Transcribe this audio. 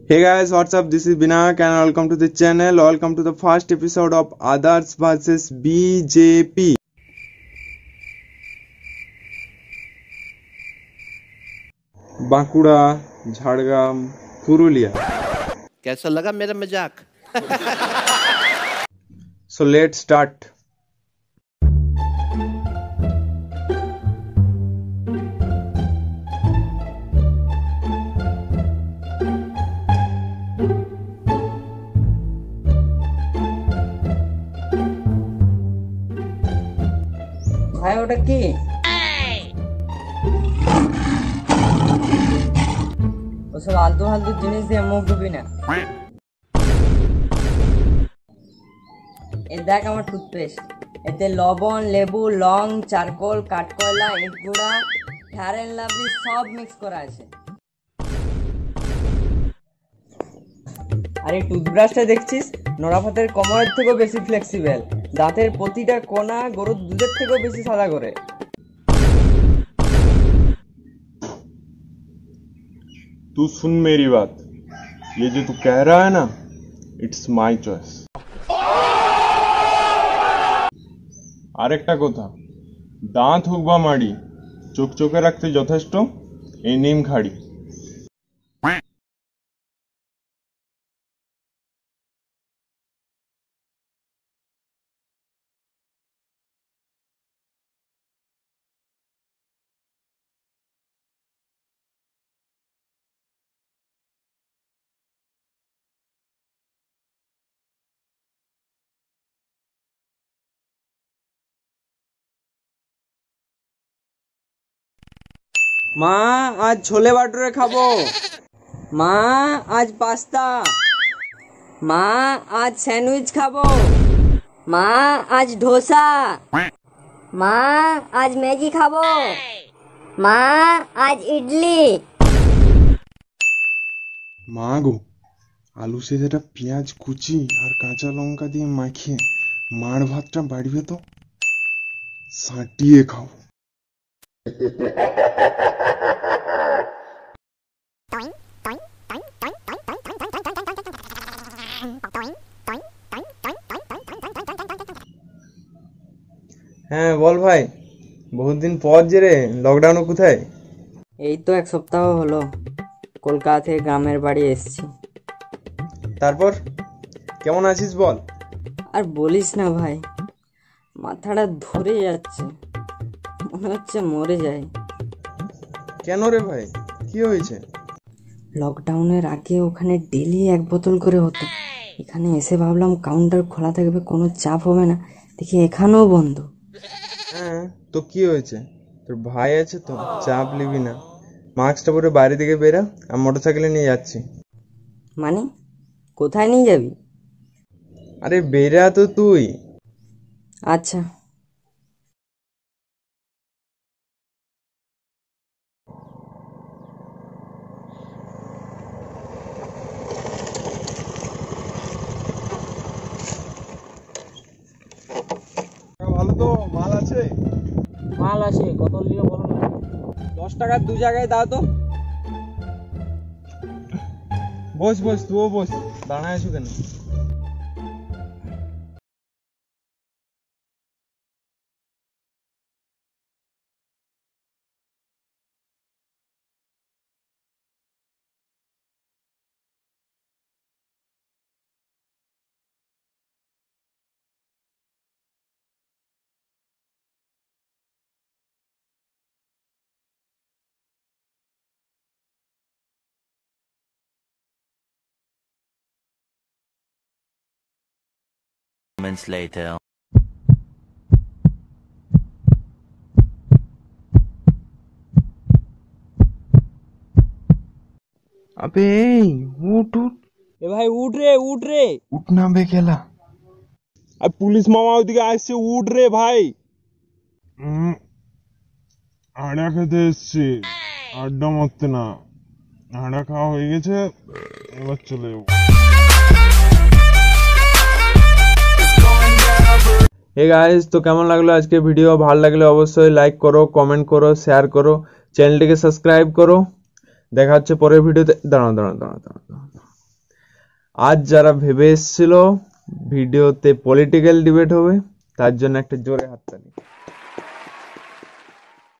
Hey guys, what's up? This is Binayak and welcome to the channel. Welcome to the first episode of Others vs BJP. Bankura, Jhargram, Purulia. कैसा लगा मेरा मजाक? So let's start. ভাই ওটা কি? ওসব আলতু ফালতু জিনিস দিয়ে মুখ ডুবি না। এ দেখ আমার টুথপেস্ট, এতে লবণ, লেবু, লং, চারকোল, কাঠকয়লা, ইট গুঁড়া, ফেয়ার এন্ড লাভলি সব মিক্স করা আছে। আর এই টুথব্রাশটা দেখছিস নোরাফাতের কোমরের থেকেও বেশি ফ্লেক্সিবল, দাঁতের প্রতিটা কোনা গরুর দুধের থেকেও বেশি সাদা করে। तू सुन मेरी बात, ये जो तू कह रहा है ना, इट्स माई चॉइस। আরেকটা কথা, দাঁত হোক বা মাড়ি, চোখ চোখে রাখতে যথেষ্ট এই নিম খাড়ি। মা আজ ছোলে বাটুরে খাবো, মা আজ পাস্তা, মা আজ স্যান্ডউইচ খাবো, মা আজ ধোসা, মা আজ ম্যাগি খাবো, মা আজ ইডলি। মা গো, আলু সেদ্ধটা পেঁয়াজ কুচি আর কাঁচা লঙ্কা দিয়ে মাখিয়ে মাড় ভাতটা বাড়বে তো, সাঁটিয়ে খাও। হ্যাঁ বল ভাই, বহুত দিন পর যে রে, লকডাউনে কোথায়? এই তো এক সপ্তাহ হলো কলকাতা থেকে গ্রামের বাড়ি এসেছি। তারপর কেমন আছিস বল? আর বলিস না ভাই, মাথাটা ধরে যাচ্ছে, মনে হচ্ছে মরে যায়। কেন রে ভাই, কি হয়েছে? লকডাউনের আগে ওখানে ডেলি 1 বোতল করে হতো, এখানে এসে ভাবলাম কাউন্টার খোলা থাকবে, কোনো চাপ হবে না, দেখি এখানেও বন্ধ। হ্যাঁ তো কি হয়েছে, তোর ভাই আছে তো, চাপ নিবি না। মাস্কটা পরে বাইরে দিকে বেরা, আমি মোটরসাইকেলে নিয়ে যাচ্ছি। মানে কোথায় নিয়ে যাবি? আরে বেরা তো তুই। আচ্ছা। ভালো তো, মাল আছে? মাল আছে, কত লিও বলো না। 10 টাকার 2 জায়গায় দাও তো। বস বস, তুইও বস, দাঁড়ায় আছো কেন? Moments later. अबे उठ उठ, এ ভাই উঠ রে, উঠ রে। উঠনা বে খেলা। আর পুলিশ মামা ওইদিকে আসছে, উঠ রে ভাই। আড়া খেতে এসছি, আড্ডা মারতে না। আড়া খাওয়া হয়ে গেছে, এবার চলে যাবো। हे गाइस, तो কেমন লাগলো আজকে ভিডিও? ভালো লাগলে অবশ্যই লাইক করো, কমেন্ট করো, শেয়ার করো, চ্যানেলটিকে সাবস্ক্রাইব করো। দেখা হচ্ছে পরের ভিডিওতে। দাঁড়াও। আজ যারা ভেবে এসেছিল ভিডিওতে পলিটিক্যাল ডিবেট হবে, তার জন্য একটা জোরে হাততালি।